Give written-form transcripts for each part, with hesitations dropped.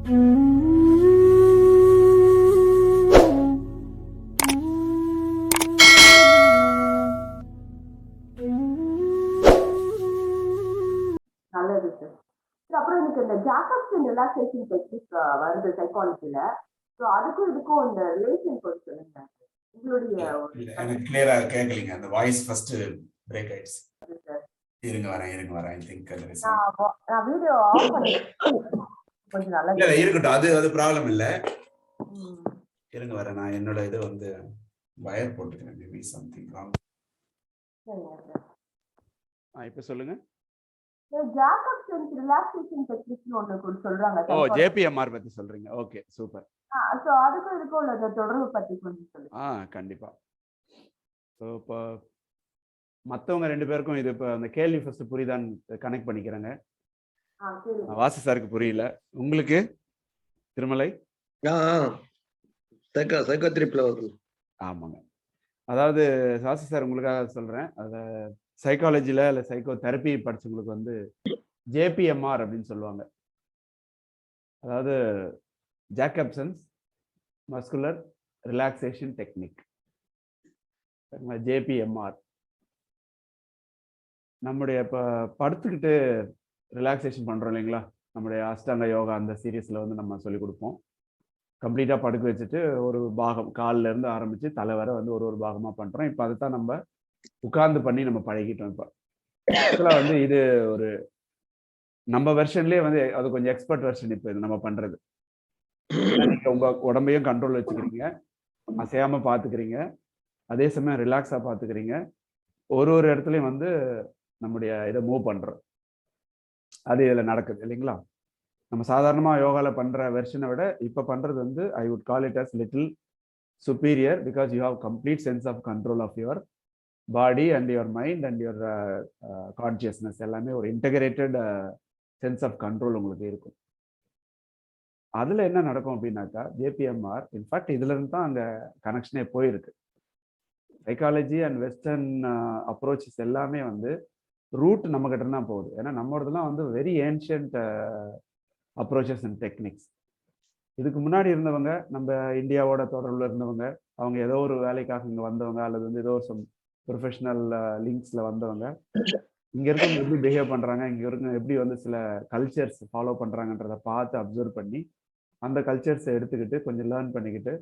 நல்லது சார். அப்புறம் எனக்கு இந்த ஜாக்கப்சன் ரிலாக்ஸேஷன் டெக்னிக் வருது சைக்காலஜில. ஸோ அதுக்கும் இதுக்கும் இந்த ரிலேஷன் கொஞ்சம் சொல்லுங்க. உங்களுடைய எனக்கு கிளியரா கேட்கலீங்க. அந்த வாய்ஸ் ஃபர்ஸ்ட் பிரேக் ஆயிடுச்சு. இருங்க வரேன். ஐ திங்க் நான் வீடியோ ஆஃப் பண்ணிட்டேன். கொஞ்சம் நல்லா இல்ல இருக்கட்டும். அது ப்ராப்ளம் இல்ல. இருங்க வரேன். நான் என்னோட இது வந்து வயர் போட்டுக்கிறேன். Maybe something wrong. இப்ப சொல்லுங்க. ஜாக்கப்சன் ரிலாக்ஸேஷன் டெக்னிக்னு ஒன்னு சொல்றாங்க. ஓ, ஜேபிஎம்ஆர் பத்தி சொல்றீங்க. Okay, super. சோ அதுக்கும் இதுக்கும் உள்ள தொடர்பு பத்தி கொஞ்சம் சொல்லுங்க. கண்டிப்பா. ஸோ இப்போ மற்றவங்க 2 பேருக்கும் இது இப்போ அந்த கேள்வி ஃபர்ஸ்ட் புரியுதான்னு கனெக்ட் பண்ணிக்கிறேங்க. வாசி சாருக்கு புரியல. உங்களுக்கு திருமலை? ஆமாங்க. அதாவது வாசி சார் உங்களுக்காக சொல்றேன். அதை சைக்காலஜில இல்லை சைக்கோ தெரப்பி படிச்சவங்களுக்கு வந்து ஜேபிஎம்ஆர் அப்படின்னு சொல்லுவாங்க. அதாவது ஜாக்கப்சன்ஸ் மஸ்குலர் ரிலாக்ஸேஷன் டெக்னிக், ஜேபிஎம்ஆர். நம்முடைய இப்போ படுத்துக்கிட்டு ரிலாக்ஸேஷன் பண்ணுறோம் இல்லைங்களா, நம்முடைய அஷ்டாங்க யோகா அந்த சீரீஸில் வந்து நம்ம சொல்லிக் கொடுப்போம். கம்ப்ளீட்டாக படுக்க வச்சுட்டு ஒரு பாகம் காலில் இருந்து ஆரம்பித்து தலை வரை வந்து ஒரு பாகமாக பண்ணுறோம். இப்போ அதை தான் நம்ம உட்கார்ந்து பண்ணி நம்ம பழகிட்டோம். இப்போ ஆக்சுவலாக வந்து இது ஒரு நம்ம வெர்ஷன்லேயே வந்து அது கொஞ்சம் எக்ஸ்பர்ட் வெர்ஷன். இப்போ இது நம்ம பண்ணுறது, நீங்கள் உங்கள் உடம்பையும் கண்ட்ரோல் வச்சுக்கிறீங்க, அசையாமல் பார்த்துக்கிறீங்க, அதே சமயம் ரிலாக்ஸாக பார்த்துக்கிறீங்க. ஒரு இடத்துலையும் வந்து நம்முடைய இதை மூவ் பண்ணுறோம். அது இதில் நடக்குது இல்லைங்களா. நம்ம சாதாரணமாக யோகாவில் பண்ணுற வெர்ஷனை விட இப்போ பண்ணுறது வந்து I would call it as little superior, because you have complete sense of control of your body and your mind and your consciousness. எல்லாமே ஒரு இன்டகிரேட்டட் சென்ஸ் ஆஃப் கண்ட்ரோல் உங்களுக்கு இருக்கும். அதில் என்ன நடக்கும் அப்படின்னாக்கா, ஜேபிஎம்ஆர் இன்ஃபேக்ட் இதுலேருந்து தான் அங்கே கனெக்ஷனே போயிருக்கு. சைக்காலஜி அண்ட் வெஸ்டர்ன் அப்ரோச்சஸ் எல்லாமே வந்து ரூட் நம்ம கிட்ட தான் போகுது. ஏன்னா நம்மளோடதுலாம் வந்து very ancient approaches and techniques. இதுக்கு முன்னாடி இருந்தவங்க, நம்ம இந்தியாவோட தொடர்பில் இருந்தவங்க, அவங்க ஏதோ ஒரு வேலைக்காக இங்கே வந்தவங்க, அல்லது வந்து ஏதோ சம் ப்ரொஃபஷனல் லிங்க்ஸில் வந்தவங்க, இங்கே இருக்கவங்க எப்படி பிஹேவ் பண்ணுறாங்க, இங்கே இருக்க எப்படி வந்து சில கல்ச்சர்ஸ் ஃபாலோ பண்ணுறாங்கன்றதை பார்த்து அப்சர்வ் பண்ணி அந்த கல்ச்சர்ஸை எடுத்துக்கிட்டு கொஞ்சம் லேர்ன் பண்ணிக்கிட்டு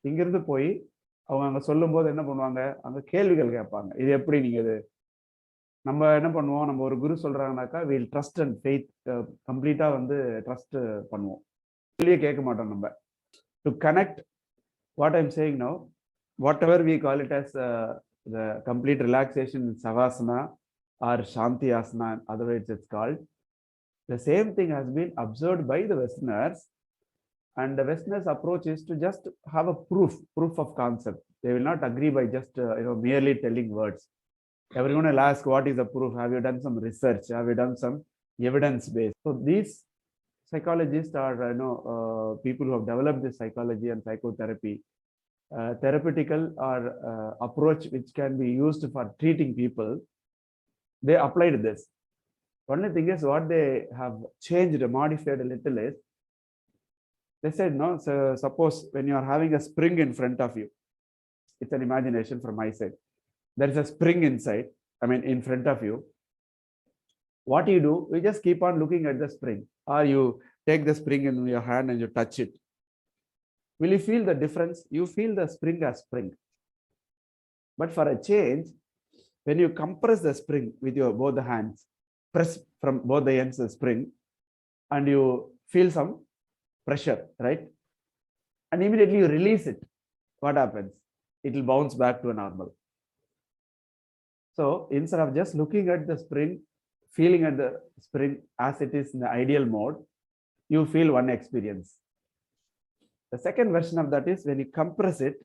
இங்கேருந்து போய் அவங்க அங்கே சொல்லும்போது என்ன பண்ணுவாங்க, அங்கே கேள்விகள் கேட்பாங்க. இது எப்படி நீங்கள் இது நம்ம என்ன பண்ணுவோம், நம்ம ஒரு குரு சொல்கிறாங்கனாக்கா வில் ட்ரஸ்ட் அண்ட் ஃபெய்த், கம்ப்ளீட்டாக வந்து ட்ரஸ்ட் பண்ணுவோம். கேள்வியே கேட்க மாட்டோம் நம்ம. To connect what I'm saying now, whatever we call it as the complete relaxation in Shavasana or Shanti asana, otherwise it's called. The same thing has been observed by the Westerners, and the Westerners' approach is to just have a proof of concept. They will not agree by just merely telling words. Everyone will ask, what is the proof? Have you done some research? Have you done some evidence based? So these psychologists are people who have developed this psychology and psychotherapy, therapeutical or approach which can be used for treating people. They applied this. Only thing is, what they have changed, modified a little is, they said, no, so suppose when you are having a spring in front of you, it's an imagination from my side. There is a spring inside, in front of you. What you do, you just keep on looking at the spring, or you take the spring in your hand and you touch it. Will you feel the difference? You feel the spring as spring. But for a change, when you compress the spring with your both the hands, press from both the ends of the spring, and you feel some pressure, right? And immediately you release it. What happens? It will bounce back to a normal. So instead of just looking at the spring, feeling at the spring as it is in the ideal mode, you feel one experience. The second version of that is when you compress it,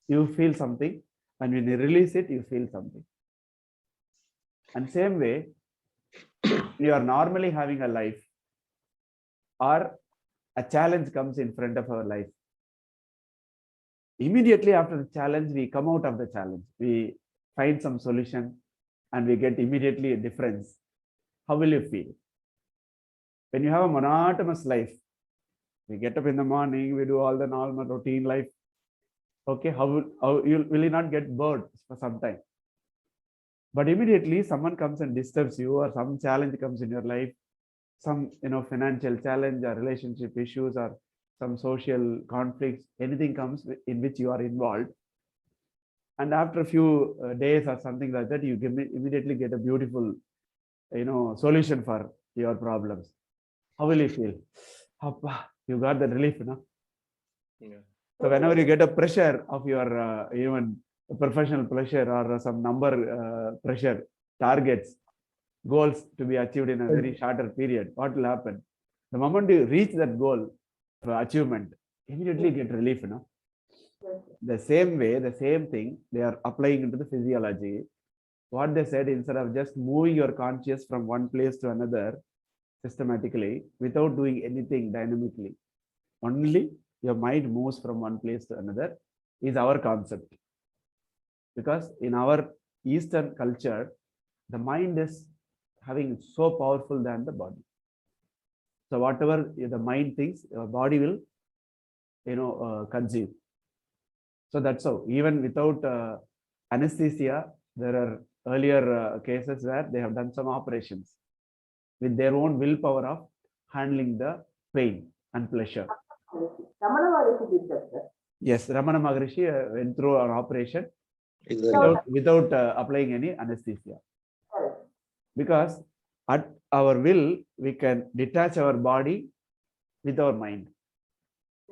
you feel something, and when you release it, you feel something. And same way, you are normally having a life, or a challenge comes in front of our life. Immediately after the challenge, we come out of the challenge. We find some solution and we get immediately a difference. How will you feel? When you have a monotonous life, We get up in the morning, we do all the normal routine life. Okay, how you will you not get bored for some time? But immediately someone comes and disturbs you, or some challenge comes in your life, some financial challenge or relationship issues or some social conflicts, anything comes in which you are involved. And after a few days or something like that, you immediately get a beautiful solution for your problems. How will you feel? You got the relief, Yeah. So whenever you get a pressure of your even professional pressure or some number pressure, targets, goals to be achieved in a very shorter period, what will happen? The moment you reach that goal for achievement, immediately get relief, The same way, the same thing they are applying into the physiology. What they said, instead of just moving your conscious from one place to another systematically without doing anything dynamically, only your mind moves from one place to another, is our concept. Because in our Eastern culture, the mind is having so powerful than the body. So whatever the mind thinks, your body will conceive. So that's how, even without anesthesia, there are earlier cases where they have done some operations with their own willpower of handling the pain and pleasure. Ramana Maharishi did that, sir. Yes, Ramana Maharishi went through an operation Exactly. without applying any anesthesia. Correct. Because at our will, we can detach our body with our mind.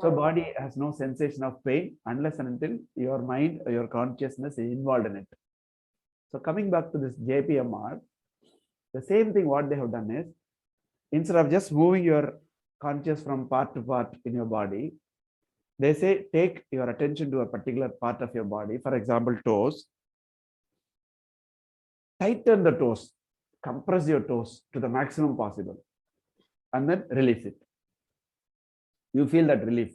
So body has no sensation of pain unless and until your mind or your consciousness is involved in it. So coming back to this JPMR, the same thing what they have done is, instead of just moving your conscious from part to part in your body, they say take your attention to a particular part of your body, for example, toes. Tighten the toes, compress your toes to the maximum possible, and then release it. You feel that relief.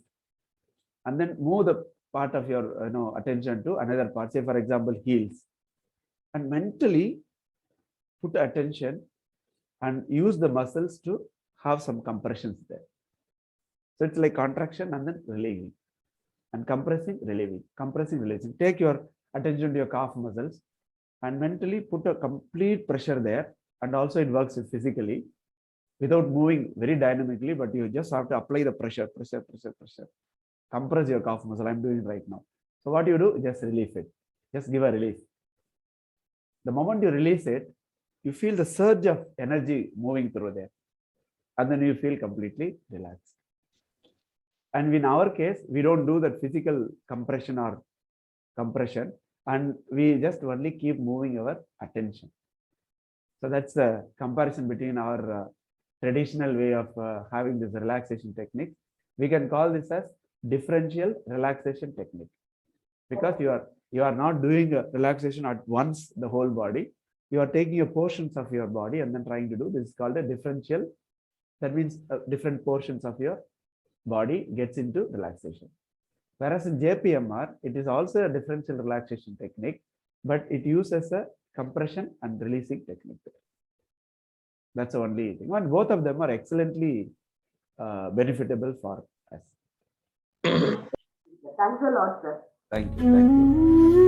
And then move the part of your attention to another part, say for example, heels. And mentally put attention and use the muscles to have some compressions there. So it's like contraction and then relieving. And compressing, relieving, compressing, releasing. Take your attention to your calf muscles and mentally put a complete pressure there. And also it works physically without moving very dynamically, but you just have to apply the pressure. Compress your calf muscle. I'm doing it right now. So what you do, just release it. Just give a release. The moment you release it, you feel the surge of energy moving through there. And then you feel completely relaxed. And in our case, we don't do that physical compression or compression, and we just only keep moving our attention. So that's the comparison between our traditional way of having this relaxation technique. We can call this as differential relaxation technique, because you are not doing a relaxation at once the whole body. You are taking a portions of your body and then trying to do this is called a differential. That means different portions of your body gets into relaxation. Whereas in JPMR, it is also a differential relaxation technique, but it uses a compression and releasing technique. That's the only thing. And both of them are excellently benefitable for us. Thanks a lot, sir. Thank you.